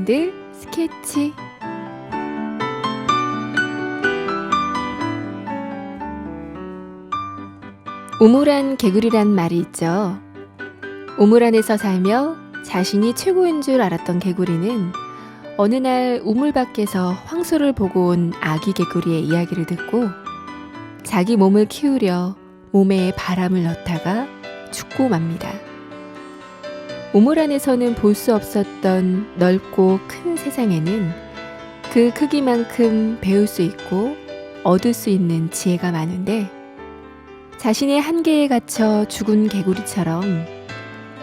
마인드 스케치. 우물안 개구리란 말이 있죠. 우물 안에서 살며 자신이 최고인 줄 알았던 개구리는 어느 날 우물 밖에서 황소를 보고 온 아기 개구리의 이야기를 듣고 자기 몸을 키우려 몸에 바람을 넣다가 죽고 맙니다. 우물 안에서는 볼 수 없었던 넓고 큰 세상에는 그 크기만큼 배울 수 있고 얻을 수 있는 지혜가 많은데 자신의 한계에 갇혀 죽은 개구리처럼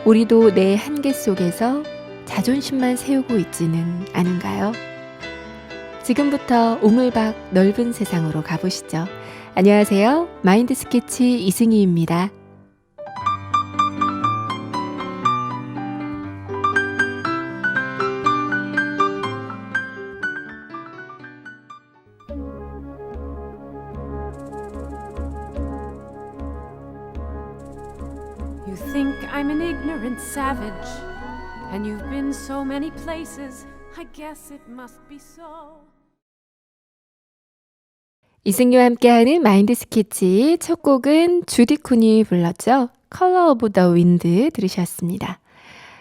우리도 내 한계 속에서 자존심만 세우고 있지는 않은가요? 지금부터 우물 밖 넓은 세상으로 가보시죠. 안녕하세요. 마인드 스케치 이승희입니다. You think I'm an ignorant savage, and you've been so many places, I guess it must be so. 이승유와 함께하는 마인드 스케치 첫 곡은 주디 쿤이 불렀죠. Color of the Wind 들으셨습니다.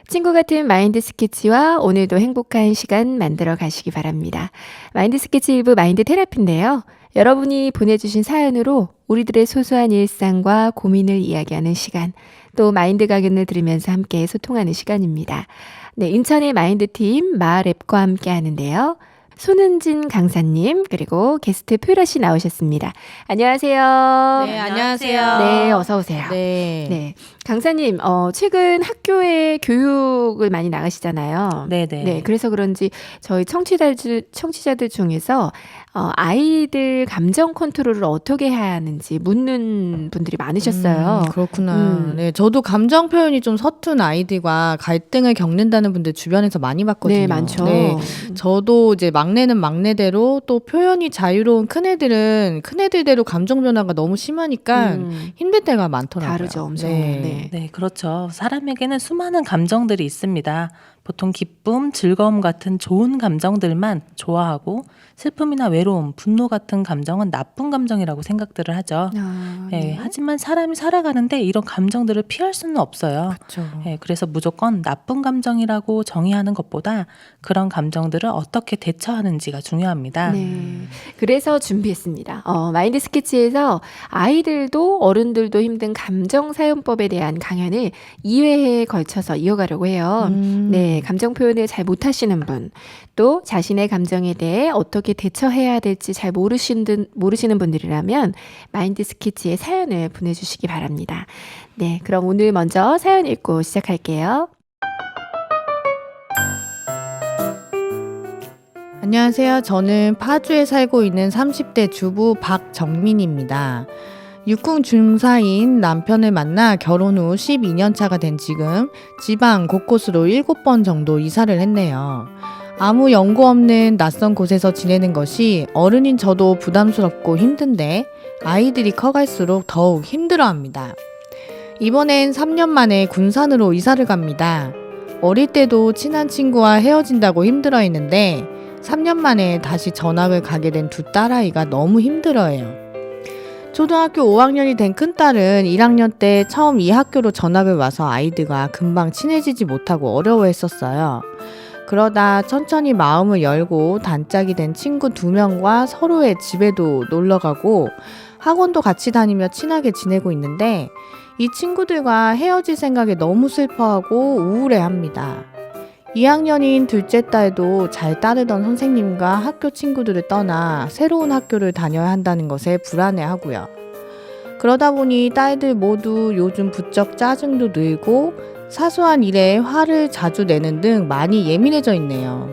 친구 같은 마인드 스케치와 오늘도 행복한 시간 만들어 가시기 바랍니다. 마인드 스케치 일부 마인드 테라피인데요. 여러분이 보내주신 사연으로 우리들의 소소한 일상과 고민을 이야기하는 시간, 또 마인드 강연을 들으면서 함께 소통하는 시간입니다. 네, 인천의 마인드팀 마을앱과 함께 하는데요. 손은진 강사님 그리고 게스트 표라 씨 나오셨습니다. 안녕하세요. 네, 안녕하세요. 네, 어서 오세요. 네. 네, 강사님, 최근 학교에 교육을 많이 나가시잖아요. 네네. 네, 그래서 그런지 저희 청취자들 중에서 아이들 감정 컨트롤을 어떻게 해야 하는지 묻는 분들이 많으셨어요. 그렇구나. 네, 저도 감정 표현이 좀 서툰 아이들과 갈등을 겪는다는 분들 주변에서 많이 봤거든요. 네, 많죠. 네, 저도 이제 막내는 막내대로 또 표현이 자유로운 큰애들은 큰애들대로 감정 변화가 너무 심하니까 힘들 때가 많더라고요. 다르죠, 엄청. 네. 네. 네, 그렇죠. 사람에게는 수많은 감정들이 있습니다. 보통 기쁨, 즐거움 같은 좋은 감정들만 좋아하고 슬픔이나 외로움, 분노 같은 감정은 나쁜 감정이라고 생각들을 하죠. 아, 네, 네. 하지만 사람이 살아가는데 이런 감정들을 피할 수는 없어요. 그렇죠. 네, 그래서 무조건 나쁜 감정이라고 정의하는 것보다 그런 감정들을 어떻게 대처하는지가 중요합니다. 네. 그래서 준비했습니다. 마인드 스케치에서 아이들도 어른들도 힘든 감정 사용법에 대한 강연을 2회에 걸쳐서 이어가려고 해요. 네, 감정 표현을 잘 못하시는 분, 또 자신의 감정에 대해 어떻게 대처해야 될지 잘 모르시는 분들이라면 마인드 스케치에 사연을 보내주시기 바랍니다. 네, 그럼 오늘 먼저 사연 읽고 시작할게요. 안녕하세요. 저는 파주에 살고 있는 30대 주부 박정민입니다. 육군 중사인 남편을 만나 결혼 후 12년 차가 된 지금 지방 곳곳으로 7번 정도 이사를 했네요. 아무 연고 없는 낯선 곳에서 지내는 것이 어른인 저도 부담스럽고 힘든데 아이들이 커갈수록 더욱 힘들어합니다. 이번엔 3년 만에 군산으로 이사를 갑니다. 어릴 때도 친한 친구와 헤어진다고 힘들어했는데 3년 만에 다시 전학을 가게 된 두 딸아이가 너무 힘들어해요. 초등학교 5학년이 된 큰딸은 1학년 때 처음 이 학교로 전학을 와서 아이들과 금방 친해지지 못하고 어려워했었어요. 그러다 천천히 마음을 열고 단짝이 된 친구 2명과 서로의 집에도 놀러가고 학원도 같이 다니며 친하게 지내고 있는데 이 친구들과 헤어질 생각에 너무 슬퍼하고 우울해합니다. 2학년인 둘째 딸도 잘 따르던 선생님과 학교 친구들을 떠나 새로운 학교를 다녀야 한다는 것에 불안해하고요. 그러다 보니 딸들 모두 요즘 부쩍 짜증도 늘고 사소한 일에 화를 자주 내는 등 많이 예민해져 있네요.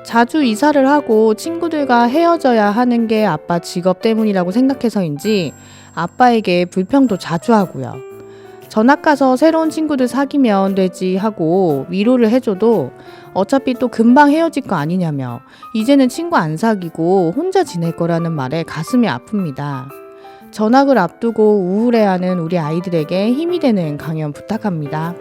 자주 이사를 하고 친구들과 헤어져야 하는 게 아빠 직업 때문이라고 생각해서인지 아빠에게 불평도 자주 하고요. 전학 가서 새로운 친구들 사귀면 되지 하고 위로를 해줘도 어차피 또 금방 헤어질 거 아니냐며 이제는 친구 안 사귀고 혼자 지낼 거라는 말에 가슴이 아픕니다. 전학을 앞두고 우울해하는 우리 아이들에게 힘이 되는 강연 부탁합니다.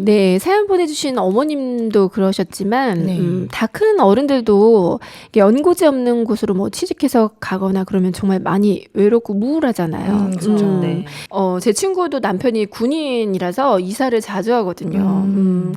네. 사연 보내주신 어머님도 그러셨지만, 네. 다 큰 어른들도 이게 연고지 없는 곳으로 뭐 취직해서 가거나 그러면 정말 많이 외롭고 우울하잖아요. 그렇죠. 네. 제 친구도 남편이 군인이라서 이사를 자주 하거든요.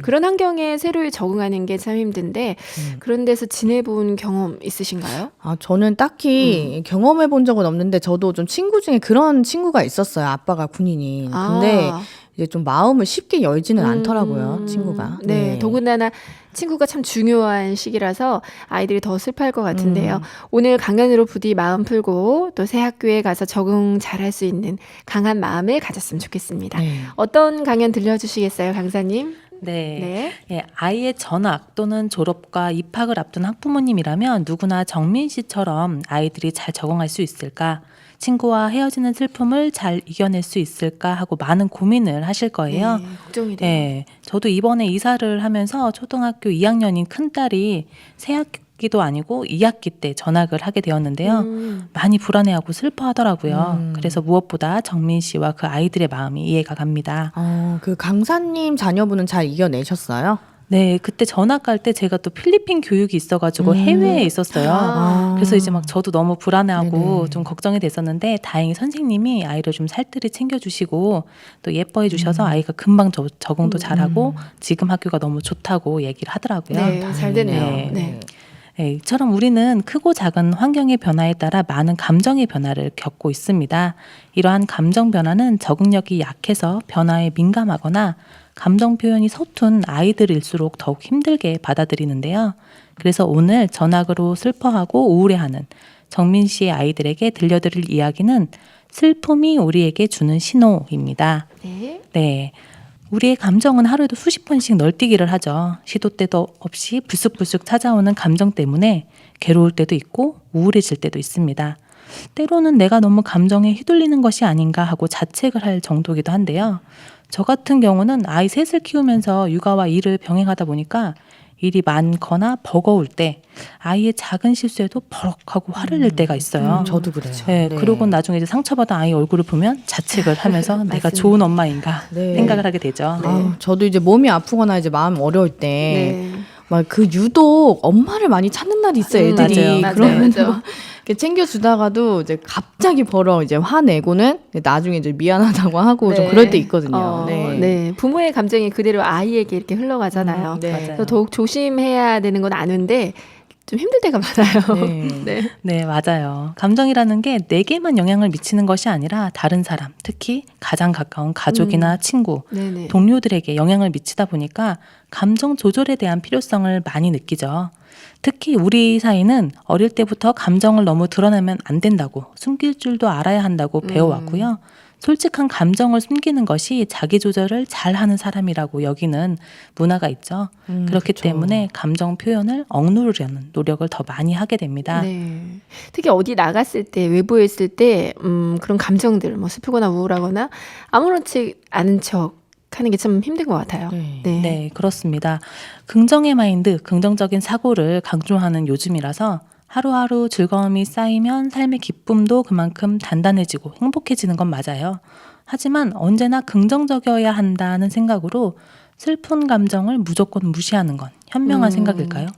그런 환경에 새로이 적응하는 게 참 힘든데, 그런 데서 지내본 경험 있으신가요? 저는 딱히 경험해 본 적은 없는데 저도 좀 친구 중에 그런 친구가 있었어요. 아빠가 군인인. 근데 이제 좀 마음을 쉽게 열지는 않더라고요, 친구가. 네, 더군다나 친구가 참 중요한 시기라서 아이들이 더 슬퍼할 것 같은데요. 오늘 강연으로 부디 마음 풀고 또 새 학교에 가서 적응 잘할 수 있는 강한 마음을 가졌으면 좋겠습니다. 네. 어떤 강연 들려주시겠어요, 강사님? 네. 예, 아이의 전학 또는 졸업과 입학을 앞둔 학부모님이라면 누구나 정민 씨처럼 아이들이 잘 적응할 수 있을까? 친구와 헤어지는 슬픔을 잘 이겨낼 수 있을까 하고 많은 고민을 하실 거예요. 네, 걱정이 돼요. 네, 저도 이번에 이사를 하면서 초등학교 2학년인 큰딸이 새학기도 아니고 2학기 때 전학을 하게 되었는데요. 많이 불안해하고 슬퍼하더라고요. 그래서 무엇보다 정민 씨와 그 아이들의 마음이 이해가 갑니다. 그 강사님 자녀분은 잘 이겨내셨어요? 네, 그때 전학 갈 때 제가 또 필리핀 교육이 있어가지고 해외에 있었어요. 그래서 이제 막 저도 너무 불안해하고 네네. 좀 걱정이 됐었는데 다행히 선생님이 아이를 좀 살뜰히 챙겨주시고 또 예뻐해 주셔서 아이가 금방 적응도 잘하고 지금 학교가 너무 좋다고 얘기를 하더라고요. 네, 잘 됐네요. 네. 네. 네, 이처럼 우리는 크고 작은 환경의 변화에 따라 많은 감정의 변화를 겪고 있습니다. 이러한 감정 변화는 적응력이 약해서 변화에 민감하거나 감정 표현이 서툰 아이들일수록 더욱 힘들게 받아들이는데요. 그래서 오늘 전학으로 슬퍼하고 우울해하는 정민 씨의 아이들에게 들려드릴 이야기는 슬픔이 우리에게 주는 신호입니다. 네. 네. 우리의 감정은 하루에도 수십 번씩 널뛰기를 하죠. 시도 때도 없이 불쑥불쑥 찾아오는 감정 때문에 괴로울 때도 있고 우울해질 때도 있습니다. 때로는 내가 너무 감정에 휘둘리는 것이 아닌가 하고 자책을 할 정도이기도 한데요. 저 같은 경우는 아이 셋을 키우면서 육아와 일을 병행하다 보니까 일이 많거나 버거울 때 아이의 작은 실수에도 버럭하고 화를 낼 때가 있어요. 저도 그래요. 네, 그러고 나중에 이제 상처받은 아이 얼굴을 보면 자책을 하면서 내가 좋은 엄마인가 네. 생각을 하게 되죠. 저도 이제 몸이 아프거나 이제 마음 어려울 때 막 그 유독 엄마를 많이 찾는 날이 있어요, 애들이. 맞아요. 그러면 맞아요. 이렇게 챙겨주다가도 이제 갑자기 이제 화내고는 나중에 이제 미안하다고 하고 좀 그럴 때 있거든요. 네. 부모의 감정이 그대로 아이에게 이렇게 흘러가잖아요. 네. 그래서 더욱 조심해야 되는 건 아는데 좀 힘들 때가 많아요. 네. 네. 네, 맞아요. 감정이라는 게 내게만 영향을 미치는 것이 아니라 다른 사람, 특히 가장 가까운 가족이나 친구, 네네. 동료들에게 영향을 미치다 보니까 감정 조절에 대한 필요성을 많이 느끼죠. 특히 우리 사이는 어릴 때부터 감정을 너무 드러내면 안 된다고, 숨길 줄도 알아야 한다고 배워왔고요. 솔직한 감정을 숨기는 것이 자기 조절을 잘하는 사람이라고 여기는 문화가 있죠. 그렇기 그쵸. 때문에 감정 표현을 억누르려는 노력을 더 많이 하게 됩니다. 네. 특히 어디 나갔을 때, 외부에 있을 때, 그런 감정들, 뭐 슬프거나 우울하거나 아무렇지 않은 척 하는 게 참 힘든 것 같아요. 네. 네, 그렇습니다. 긍정의 마인드, 긍정적인 사고를 강조하는 요즘이라서 하루하루 즐거움이 쌓이면 삶의 기쁨도 그만큼 단단해지고 행복해지는 건 맞아요. 하지만 언제나 긍정적이어야 한다는 생각으로 슬픈 감정을 무조건 무시하는 건 현명한 생각일까요?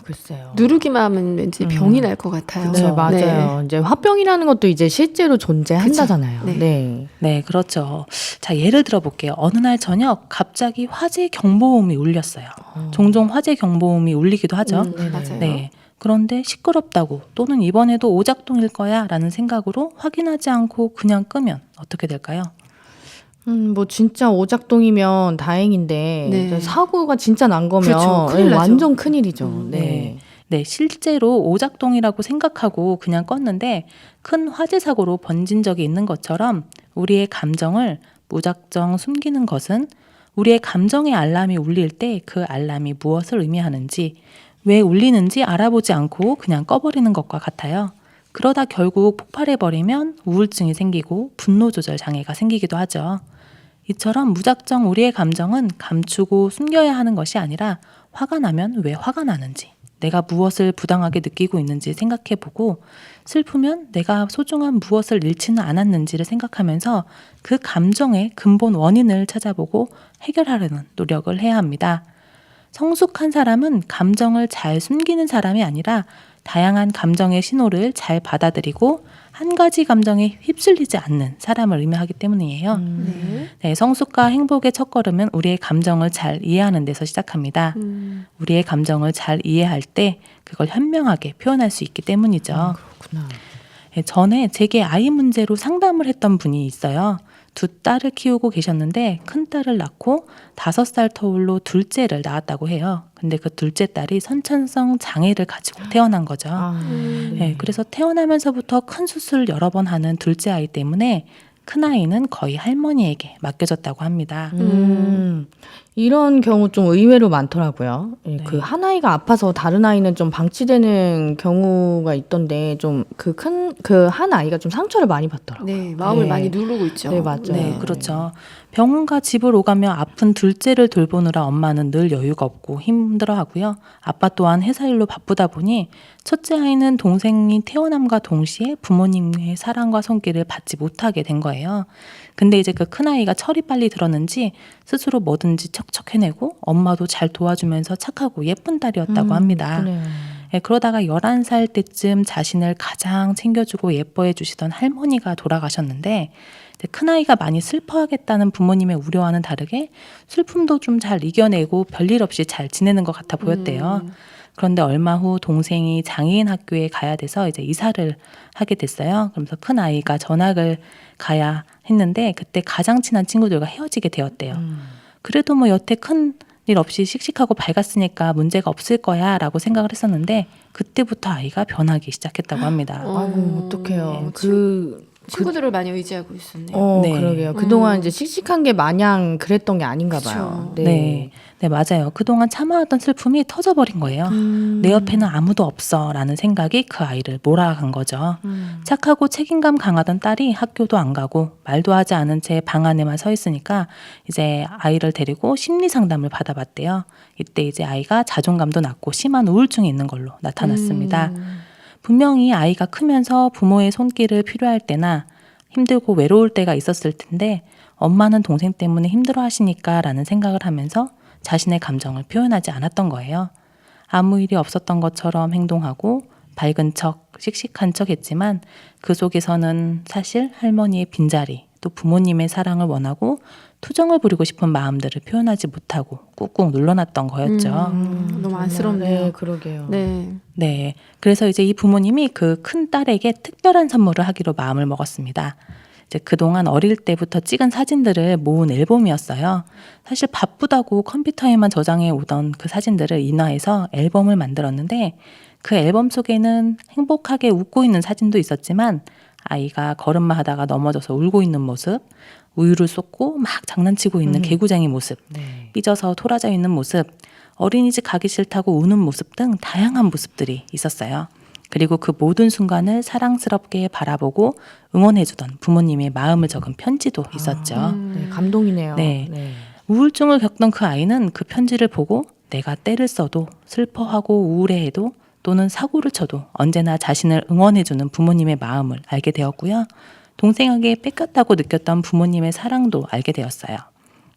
글쎄요. 누르기만 하면 왠지 병이 날 것 같아요. 네, 맞아요. 이제 화병이라는 것도 이제 실제로 존재한다잖아요. 그쵸. 네. 네. 네, 그렇죠. 자, 예를 들어볼게요. 어느 날 저녁 갑자기 화재 경보음이 울렸어요. 종종 화재 경보음이 울리기도 하죠. 맞아요. 네. 그런데 시끄럽다고 또는 이번에도 오작동일 거야 라는 생각으로 확인하지 않고 그냥 끄면 어떻게 될까요? 뭐 진짜 오작동이면 다행인데 네. 이제 사고가 진짜 난 거면 그렇죠. 큰일 나죠. 완전 큰일이죠. 네. 네, 실제로 오작동이라고 생각하고 그냥 껐는데 큰 화재 사고로 번진 적이 있는 것처럼 우리의 감정을 무작정 숨기는 것은 우리의 감정의 알람이 울릴 때 그 알람이 무엇을 의미하는지 왜 울리는지 알아보지 않고 그냥 꺼버리는 것과 같아요. 그러다 결국 폭발해버리면 우울증이 생기고 분노 조절 장애가 생기기도 하죠. 이처럼 무작정 우리의 감정은 감추고 숨겨야 하는 것이 아니라 화가 나면 왜 화가 나는지, 내가 무엇을 부당하게 느끼고 있는지 생각해보고 슬프면 내가 소중한 무엇을 잃지는 않았는지를 생각하면서 그 감정의 근본 원인을 찾아보고 해결하려는 노력을 해야 합니다. 성숙한 사람은 감정을 잘 숨기는 사람이 아니라 다양한 감정의 신호를 잘 받아들이고 한 가지 감정에 휩쓸리지 않는 사람을 의미하기 때문이에요. 네. 네, 성숙과 행복의 첫걸음은 우리의 감정을 잘 이해하는 데서 시작합니다. 우리의 감정을 잘 이해할 때 그걸 현명하게 표현할 수 있기 때문이죠. 그렇구나. 네, 전에 제게 아이 문제로 상담을 했던 분이 있어요. 두 딸을 키우고 계셨는데 큰 딸을 낳고 5살 터울로 둘째를 낳았다고 해요. 근데 그 둘째 딸이 선천성 장애를 가지고 태어난 거죠. 네, 그래서 태어나면서부터 큰 수술을 여러 번 하는 둘째 아이 때문에 큰아이는 거의 할머니에게 맡겨졌다고 합니다. 이런 경우 좀 의외로 많더라고요. 예, 네. 그 한 아이가 아파서 다른 아이는 좀 방치되는 경우가 있던데 좀 그 한 아이가 좀 상처를 많이 받더라고요. 네, 마음을 네. 많이 누르고 있죠. 네, 맞아요. 네, 그렇죠. 병원과 집을 오가며 아픈 둘째를 돌보느라 엄마는 늘 여유가 없고 힘들어하고요. 아빠 또한 회사 일로 바쁘다 보니 첫째 아이는 동생이 태어남과 동시에 부모님의 사랑과 손길을 받지 못하게 된 거예요. 근데 이제 그 큰아이가 철이 빨리 들었는지 스스로 뭐든지 척척 해내고 엄마도 잘 도와주면서 착하고 예쁜 딸이었다고 합니다. 그래요. 예, 그러다가 11살 때쯤 자신을 가장 챙겨주고 예뻐해 주시던 할머니가 돌아가셨는데 이제 큰아이가 많이 슬퍼하겠다는 부모님의 우려와는 다르게 슬픔도 좀 잘 이겨내고 별일 없이 잘 지내는 것 같아 보였대요. 그런데 얼마 후 동생이 장애인 학교에 가야 돼서 이제 이사를 하게 됐어요. 그러면서 큰아이가 전학을 가야 했는데 그때 가장 친한 친구들과 헤어지게 되었대요. 그래도 뭐 여태 큰 일 없이 씩씩하고 밝았으니까 문제가 없을 거야 라고 생각을 했었는데 그때부터 아이가 변하기 시작했다고 합니다. 아이고, 어떡해요. 친구들을 많이 의지하고 있었네요. 네. 그러게요. 그동안 이제 씩씩한 게 마냥 그랬던 게 아닌가 봐요. 그쵸. 네, 맞아요. 그동안 참아왔던 슬픔이 터져버린 거예요. 내 옆에는 아무도 없어 라는 생각이 그 아이를 몰아간 거죠. 착하고 책임감 강하던 딸이 학교도 안 가고 말도 하지 않은 채 방 안에만 서 있으니까 이제 아이를 데리고 심리 상담을 받아봤대요. 이때 이제 아이가 자존감도 낮고 심한 우울증이 있는 걸로 나타났습니다. 분명히 아이가 크면서 부모의 손길을 필요할 때나 힘들고 외로울 때가 있었을 텐데 엄마는 동생 때문에 힘들어 하시니까 라는 생각을 하면서 자신의 감정을 표현하지 않았던 거예요. 아무 일이 없었던 것처럼 행동하고 밝은 척, 씩씩한 척 했지만 그 속에서는 사실 할머니의 빈자리, 또 부모님의 사랑을 원하고 투정을 부리고 싶은 마음들을 표현하지 못하고 꾹꾹 눌러놨던 거였죠. 너무 안쓰럽네요. 네, 그러게요. 네. 네. 그래서 이제 이 부모님이 그 큰 딸에게 특별한 선물을 하기로 마음을 먹었습니다. 이제 그동안 어릴 때부터 찍은 사진들을 모은 앨범이었어요. 사실 바쁘다고 컴퓨터에만 저장해 오던 그 사진들을 인화해서 앨범을 만들었는데 그 앨범 속에는 행복하게 웃고 있는 사진도 있었지만 아이가 걸음마 하다가 넘어져서 울고 있는 모습, 우유를 쏟고 막 장난치고 있는 개구쟁이 모습, 네. 삐져서 토라져 있는 모습, 어린이집 가기 싫다고 우는 모습 등 다양한 모습들이 있었어요. 그리고 그 모든 순간을 사랑스럽게 바라보고 응원해주던 부모님의 마음을 적은 편지도 있었죠. 네, 감동이네요. 네. 우울증을 겪던 그 아이는 그 편지를 보고 내가 때를 써도 슬퍼하고 우울해해도 또는 사고를 쳐도 언제나 자신을 응원해주는 부모님의 마음을 알게 되었고요. 동생에게 뺏겼다고 느꼈던 부모님의 사랑도 알게 되었어요.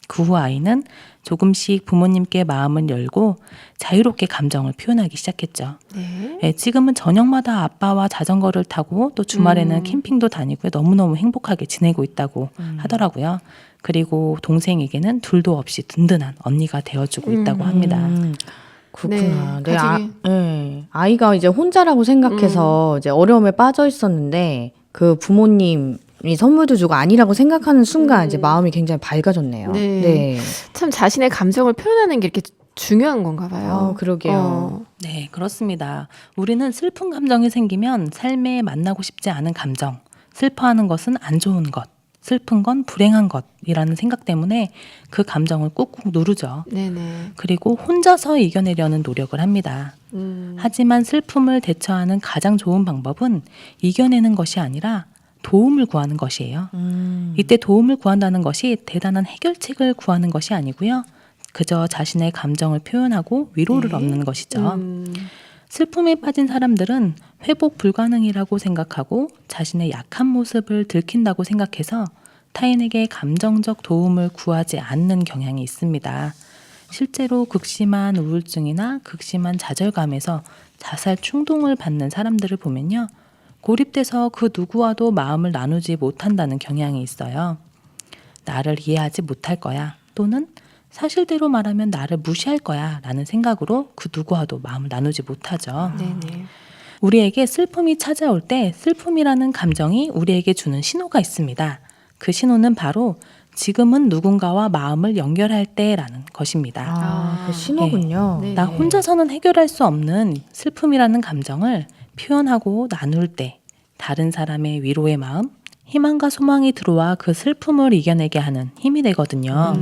그 후 아이는 조금씩 부모님께 마음을 열고 자유롭게 감정을 표현하기 시작했죠. 네. 네, 지금은 저녁마다 아빠와 자전거를 타고 또 주말에는 캠핑도 다니고 너무너무 행복하게 지내고 있다고 하더라고요. 그리고 동생에게는 둘도 없이 든든한 언니가 되어주고 있다고 합니다. 그렇구나. 네, 가족이- 아이가 이제 혼자라고 생각해서 이제 어려움에 빠져 있었는데 그 부모님이 선물도 주고 아니라고 생각하는 순간 이제 마음이 굉장히 밝아졌네요. 네. 참 자신의 감정을 표현하는 게 이렇게 중요한 건가 봐요. 그러게요. 네, 그렇습니다. 우리는 슬픈 감정이 생기면 삶에 만나고 싶지 않은 감정, 슬퍼하는 것은 안 좋은 것, 슬픈 건 불행한 것이라는 생각 때문에 그 감정을 꾹꾹 누르죠. 네네. 그리고 혼자서 이겨내려는 노력을 합니다. 하지만 슬픔을 대처하는 가장 좋은 방법은 이겨내는 것이 아니라 도움을 구하는 것이에요. 이때 도움을 구한다는 것이 대단한 해결책을 구하는 것이 아니고요. 그저 자신의 감정을 표현하고 위로를 얻는 것이죠. 슬픔에 빠진 사람들은 회복 불가능이라고 생각하고 자신의 약한 모습을 들킨다고 생각해서 타인에게 감정적 도움을 구하지 않는 경향이 있습니다. 실제로 극심한 우울증이나 극심한 좌절감에서 자살 충동을 받는 사람들을 보면요. 고립돼서 그 누구와도 마음을 나누지 못한다는 경향이 있어요. 나를 이해하지 못할 거야 또는 사실대로 말하면 나를 무시할 거야 라는 생각으로 그 누구와도 마음을 나누지 못하죠. 네네. 우리에게 슬픔이 찾아올 때 슬픔이라는 감정이 우리에게 주는 신호가 있습니다. 그 신호는 바로 지금은 누군가와 마음을 연결할 때라는 것입니다. 그 신호군요. 네. 나 혼자서는 해결할 수 없는 슬픔이라는 감정을 표현하고 나눌 때 다른 사람의 위로의 마음, 희망과 소망이 들어와 그 슬픔을 이겨내게 하는 힘이 되거든요.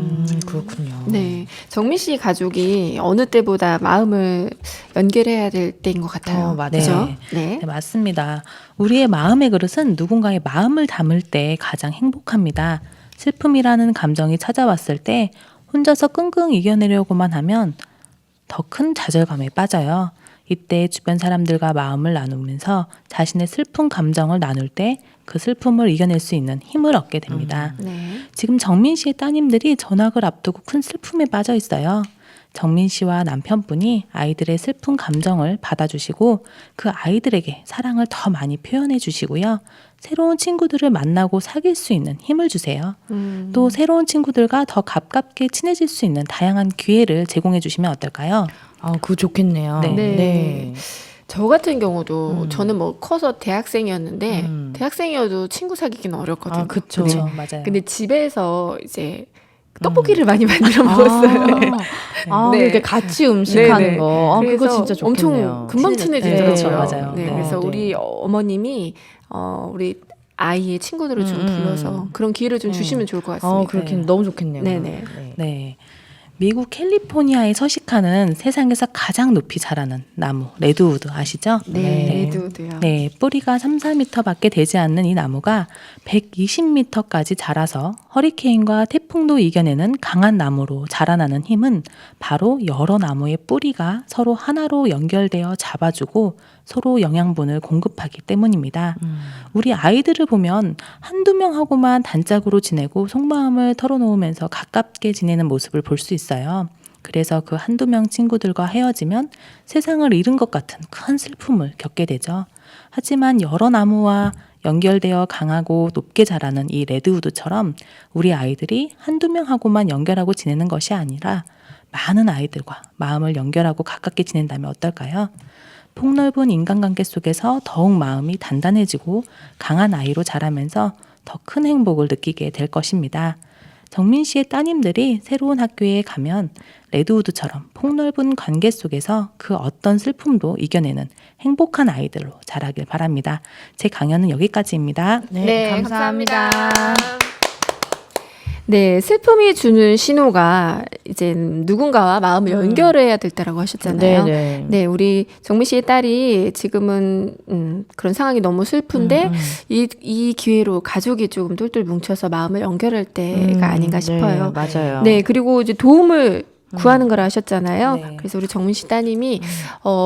그렇군요. 네. 정민 씨 가족이 어느 때보다 마음을 연결해야 될 때인 것 같아요. 맞아요. 그죠? 네. 네, 맞습니다. 우리의 마음의 그릇은 누군가의 마음을 담을 때 가장 행복합니다. 슬픔이라는 감정이 찾아왔을 때 혼자서 끙끙 이겨내려고만 하면 더 큰 좌절감에 빠져요. 이때 주변 사람들과 마음을 나누면서 자신의 슬픈 감정을 나눌 때 그 슬픔을 이겨낼 수 있는 힘을 얻게 됩니다. 네. 지금 정민 씨의 따님들이 전학을 앞두고 큰 슬픔에 빠져 있어요. 정민 씨와 남편분이 아이들의 슬픈 감정을 받아주시고 그 아이들에게 사랑을 더 많이 표현해 주시고요. 새로운 친구들을 만나고 사귈 수 있는 힘을 주세요. 또 새로운 친구들과 더 가깝게 친해질 수 있는 다양한 기회를 제공해 주시면 어떨까요? 그거 좋겠네요. 네. 네. 저 같은 경우도 음. 저는 뭐 커서 대학생이었는데 대학생이어도 친구 사귀기는 어렵거든요. 그쵸. 네. 그렇죠, 맞아요. 근데 집에서 이제 떡볶이를 많이 만들어 먹었어요. 네. 네. 이렇게 같이 음식하는 네네. 거. 그거 그래서 진짜 좋겠네요. 엄청 금방 친해지더라고요. 그렇죠, 맞아요. 네, 네. 그래서 네. 우리 어머님이 우리 아이의 친구들을 좀 불러서 그런 기회를 좀 주시면 좋을 것 같습니다. 그렇게 네. 너무 좋겠네요. 네네. 네. 미국 캘리포니아에 서식하는 세상에서 가장 높이 자라는 나무, 레드우드 아시죠? 네, 레드우드요. 네, 뿌리가 3, 4m밖에 되지 않는 이 나무가 120m까지 자라서 허리케인과 태풍도 이겨내는 강한 나무로 자라나는 힘은 바로 여러 나무의 뿌리가 서로 하나로 연결되어 잡아주고 서로 영양분을 공급하기 때문입니다. 우리 아이들을 보면 한두 명하고만 단짝으로 지내고 속마음을 털어놓으면서 가깝게 지내는 모습을 볼 수 있어요. 그래서 그 한두 명 친구들과 헤어지면 세상을 잃은 것 같은 큰 슬픔을 겪게 되죠. 하지만 여러 나무와 연결되어 강하고 높게 자라는 이 레드우드처럼 우리 아이들이 한두 명하고만 연결하고 지내는 것이 아니라 많은 아이들과 마음을 연결하고 가깝게 지낸다면 어떨까요? 폭넓은 인간관계 속에서 더욱 마음이 단단해지고 강한 아이로 자라면서 더 큰 행복을 느끼게 될 것입니다. 정민 씨의 따님들이 새로운 학교에 가면 레드우드처럼 폭넓은 관계 속에서 그 어떤 슬픔도 이겨내는 행복한 아이들로 자라길 바랍니다. 제 강연은 여기까지입니다. 네, 감사합니다. 네, 슬픔이 주는 신호가 이제 누군가와 마음을 연결해야 될 때라고 하셨잖아요. 네. 네, 우리 정민 씨의 딸이 지금은 그런 상황이 너무 슬픈데 이 기회로 가족이 조금 똘똘 뭉쳐서 마음을 연결할 때가 아닌가 싶어요. 네, 맞아요. 네, 그리고 이제 도움을 구하는 거라 하셨잖아요. 네. 그래서 우리 정민 씨 따님이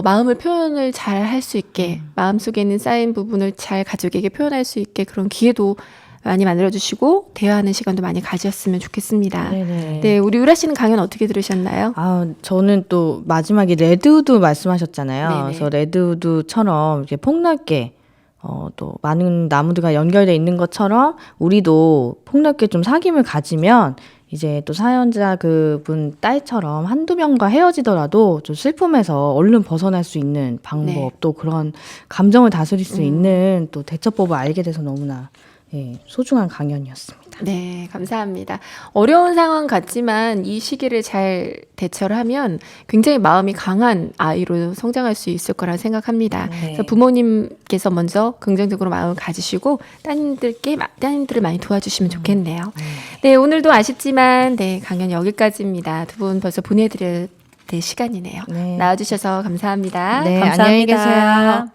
마음을 표현을 잘 할 수 있게 마음속에 있는 쌓인 부분을 잘 가족에게 표현할 수 있게 그런 기회도 많이 만들어주시고 대화하는 시간도 많이 가졌으면 좋겠습니다. 네네. 네, 우리 유라 씨는 강연 어떻게 들으셨나요? 저는 또 마지막에 레드우드 말씀하셨잖아요. 네네. 그래서 레드우드처럼 이렇게 폭넓게 또 많은 나무들과 연결돼 있는 것처럼 우리도 폭넓게 좀 사귐을 가지면 이제 또 사연자 그분 딸처럼 한두 명과 헤어지더라도 좀 슬픔에서 얼른 벗어날 수 있는 방법, 네. 또 그런 감정을 다스릴 수 있는 또 대처법을 알게 돼서 너무나 소중한 강연이었습니다. 네, 감사합니다. 어려운 상황 같지만 이 시기를 잘 대처를 하면 굉장히 마음이 강한 아이로 성장할 수 있을 거라 생각합니다. 네. 그래서 부모님께서 먼저 긍정적으로 마음을 가지시고 따님들을 많이 도와주시면 좋겠네요. 네, 오늘도 아쉽지만 강연 여기까지입니다. 두 분 벌써 보내드릴 시간이네요. 네. 나와주셔서 감사합니다. 네, 감사합니다. 안녕히 계세요.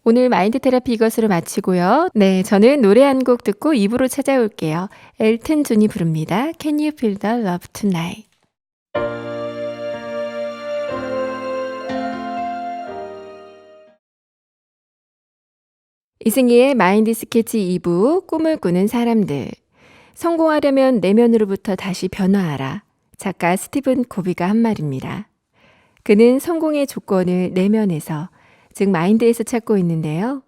오늘 마인드 테라피 이것으로 마치고요. 네, 저는 노래 한 곡 듣고 2부로 찾아올게요. 엘튼 존이 부릅니다. Can you feel the love tonight? 이승기의 마인드 스케치 2부 꿈을 꾸는 사람들. 성공하려면 내면으로부터 다시 변화하라. 작가 스티븐 코비가 한 말입니다. 그는 성공의 조건을 내면에서, 즉 마인드에서 찾고 있는데요.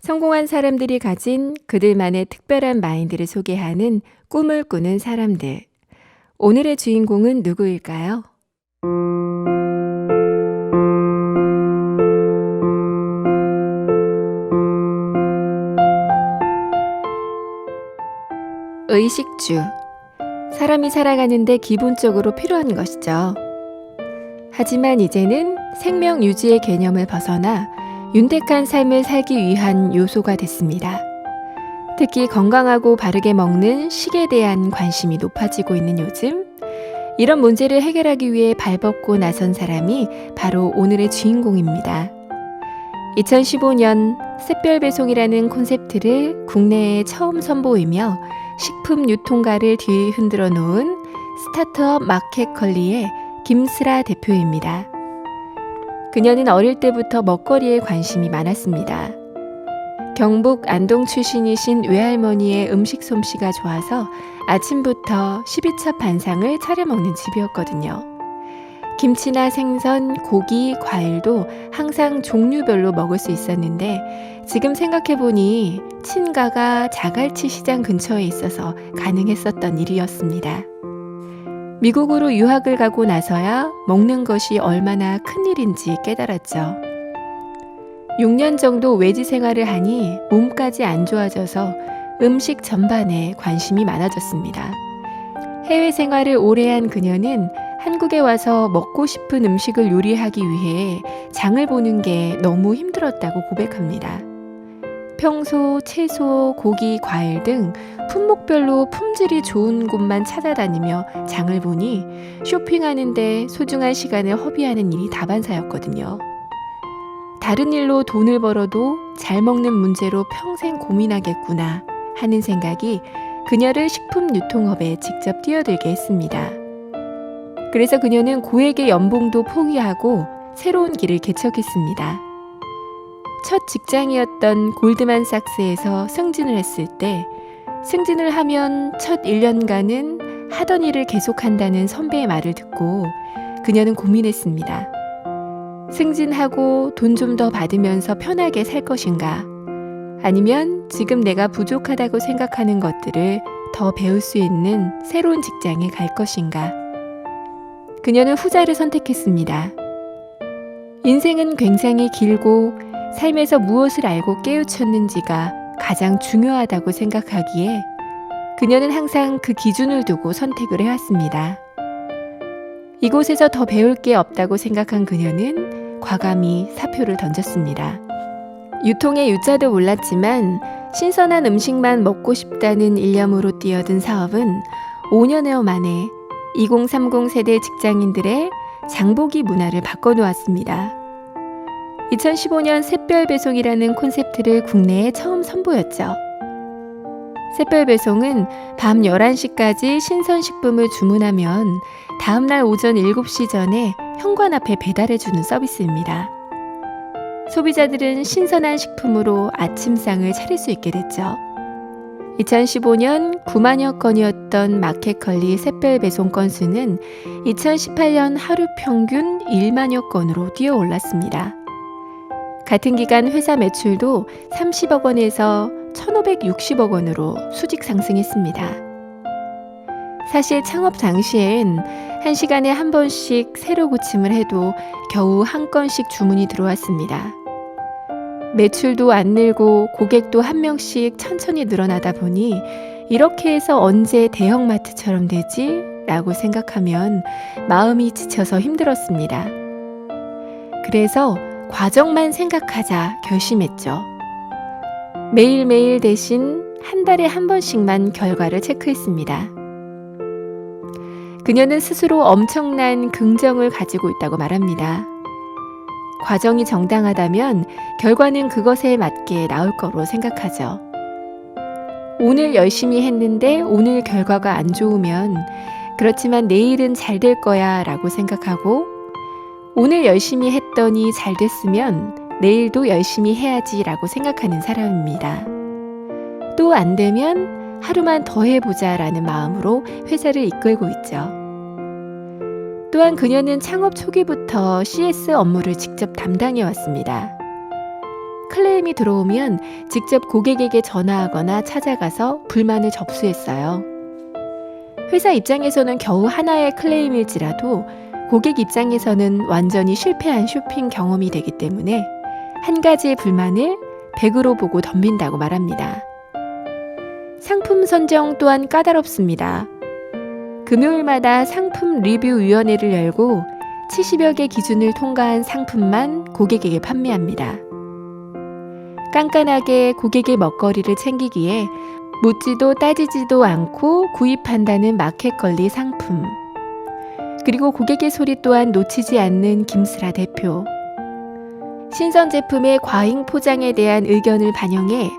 성공한 사람들이 가진 그들만의 특별한 마인드를 소개하는 꿈을 꾸는 사람들. 오늘의 주인공은 누구일까요? 의식주. 사람이 살아가는데 기본적으로 필요한 것이죠. 하지만 이제는 생명 유지의 개념을 벗어나 윤택한 삶을 살기 위한 요소가 됐습니다. 특히 건강하고 바르게 먹는 식에 대한 관심이 높아지고 있는 요즘, 이런 문제를 해결하기 위해 발벗고 나선 사람이 바로 오늘의 주인공입니다. 2015년 샛별 배송이라는 콘셉트를 국내에 처음 선보이며 식품 유통가를 뒤흔들어 놓은 스타트업 마켓컬리의 김슬아 대표입니다. 그녀는 어릴 때부터 먹거리에 관심이 많았습니다. 경북 안동 출신이신 외할머니의 음식 솜씨가 좋아서 아침부터 12첩 반상을 차려 먹는 집이었거든요. 김치나 생선, 고기, 과일도 항상 종류별로 먹을 수 있었는데 지금 생각해보니 친가가 자갈치 시장 근처에 있어서 가능했었던 일이었습니다. 미국으로 유학을 가고 나서야 먹는 것이 얼마나 큰일인지 깨달았죠. 6년 정도 외지 생활을 하니 몸까지 안 좋아져서 음식 전반에 관심이 많아졌습니다. 해외 생활을 오래 한 그녀는 한국에 와서 먹고 싶은 음식을 요리하기 위해 장을 보는 게 너무 힘들었다고 고백합니다. 평소 채소, 고기, 과일 등 품목별로 품질이 좋은 곳만 찾아다니며 장을 보니 쇼핑하는데 소중한 시간을 허비하는 일이 다반사였거든요. 다른 일로 돈을 벌어도 잘 먹는 문제로 평생 고민하겠구나 하는 생각이 그녀를 식품 유통업에 직접 뛰어들게 했습니다. 그래서 그녀는 고액의 연봉도 포기하고 새로운 길을 개척했습니다. 첫 직장이었던 골드만삭스에서 승진을 했을 때 승진을 하면 첫 1년간은 하던 일을 계속한다는 선배의 말을 듣고 그녀는 고민했습니다. 승진하고 돈 좀 더 받으면서 편하게 살 것인가? 아니면 지금 내가 부족하다고 생각하는 것들을 더 배울 수 있는 새로운 직장에 갈 것인가? 그녀는 후자를 선택했습니다. 인생은 굉장히 길고 삶에서 무엇을 알고 깨우쳤는지가 가장 중요하다고 생각하기에 그녀는 항상 그 기준을 두고 선택을 해왔습니다. 이곳에서 더 배울 게 없다고 생각한 그녀는 과감히 사표를 던졌습니다. 유통의 유자도 몰랐지만 신선한 음식만 먹고 싶다는 일념으로 뛰어든 사업은 5년여 만에 2030 세대 직장인들의 장보기 문화를 바꿔놓았습니다. 2015년 샛별 배송이라는 콘셉트를 국내에 처음 선보였죠. 샛별 배송은 밤 11시까지 신선식품을 주문하면 다음날 오전 7시 전에 현관 앞에 배달해주는 서비스입니다. 소비자들은 신선한 식품으로 아침상을 차릴 수 있게 됐죠. 2015년 9만여 건이었던 마켓컬리 샛별 배송 건수는 2018년 하루 평균 1만여 건으로 뛰어올랐습니다. 같은 기간 회사 매출도 30억 원에서 1,560억 원으로 수직 상승했습니다. 사실 창업 당시엔 1시간에 한 번씩 새로 고침을 해도 겨우 한 건씩 주문이 들어왔습니다. 매출도 안 늘고 고객도 한 명씩 천천히 늘어나다 보니 이렇게 해서 언제 대형마트처럼 되지? 라고 생각하면 마음이 지쳐서 힘들었습니다. 그래서 과정만 생각하자 결심했죠. 매일매일 대신 한 달에 한 번씩만 결과를 체크했습니다. 그녀는 스스로 엄청난 긍정을 가지고 있다고 말합니다. 과정이 정당하다면 결과는 그것에 맞게 나올 거로 생각하죠. 오늘 열심히 했는데 오늘 결과가 안 좋으면 그렇지만 내일은 잘 될 거야 라고 생각하고 오늘 열심히 했더니 잘 됐으면 내일도 열심히 해야지라고 생각하는 사람입니다. 또 안 되면 하루만 더 해보자라는 마음으로 회사를 이끌고 있죠. 또한 그녀는 창업 초기부터 CS 업무를 직접 담당해 왔습니다. 클레임이 들어오면 직접 고객에게 전화하거나 찾아가서 불만을 접수했어요. 회사 입장에서는 겨우 하나의 클레임일지라도 고객 입장에서는 완전히 실패한 쇼핑 경험이 되기 때문에 한 가지의 불만을 100으로 보고 덤빈다고 말합니다. 상품 선정 또한 까다롭습니다. 금요일마다 상품 리뷰 위원회를 열고 70여 개 기준을 통과한 상품만 고객에게 판매합니다. 깐깐하게 고객의 먹거리를 챙기기에 묻지도 따지지도 않고 구입한다는 마켓컬리 상품. 그리고 고객의 소리 또한 놓치지 않는 김슬아 대표. 신선 제품의 과잉 포장에 대한 의견을 반영해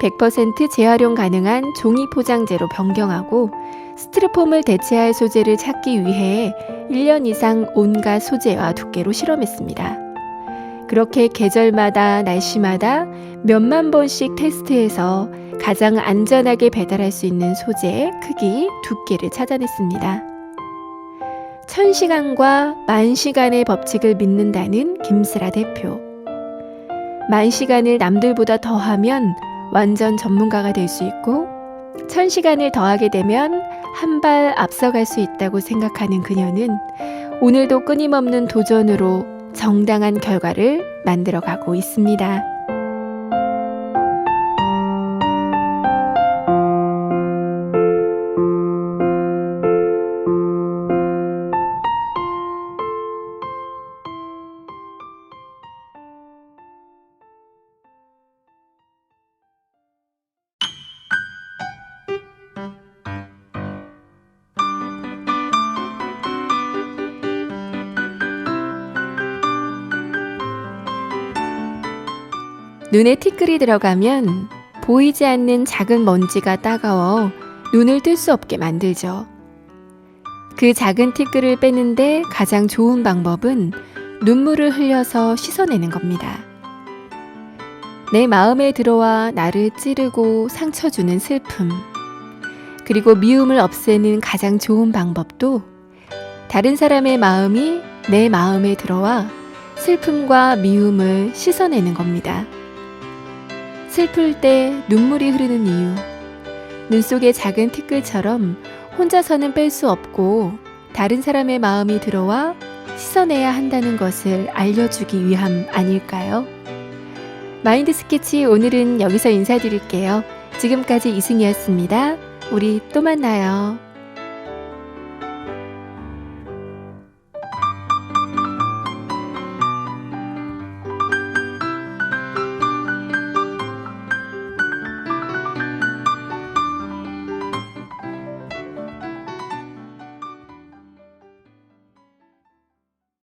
100% 재활용 가능한 종이 포장재로 변경하고 스티로폼을 대체할 소재를 찾기 위해 1년 이상 온갖 소재와 두께로 실험했습니다. 그렇게 계절마다 날씨마다 몇만 번씩 테스트해서 가장 안전하게 배달할 수 있는 소재, 크기, 두께를 찾아냈습니다. 1000시간과 10,000시간의 법칙을 믿는다는 김슬아 대표. 10,000시간을 남들보다 더하면 완전 전문가가 될 수 있고 1000시간을 더하게 되면 한 발 앞서갈 수 있다고 생각하는 그녀는 오늘도 끊임없는 도전으로 정당한 결과를 만들어가고 있습니다. 눈에 티끌이 들어가면 보이지 않는 작은 먼지가 따가워 눈을 뜰 수 없게 만들죠. 그 작은 티끌을 빼는데 가장 좋은 방법은 눈물을 흘려서 씻어내는 겁니다. 내 마음에 들어와 나를 찌르고 상처 주는 슬픔, 그리고 미움을 없애는 가장 좋은 방법도 다른 사람의 마음이 내 마음에 들어와 슬픔과 미움을 씻어내는 겁니다. 슬플 때 눈물이 흐르는 이유, 눈 속의 작은 티끌처럼 혼자서는 뺄 수 없고 다른 사람의 마음이 들어와 씻어내야 한다는 것을 알려주기 위함 아닐까요? 마인드 스케치 오늘은 여기서 인사드릴게요. 지금까지 이승이었습니다. 우리 또 만나요.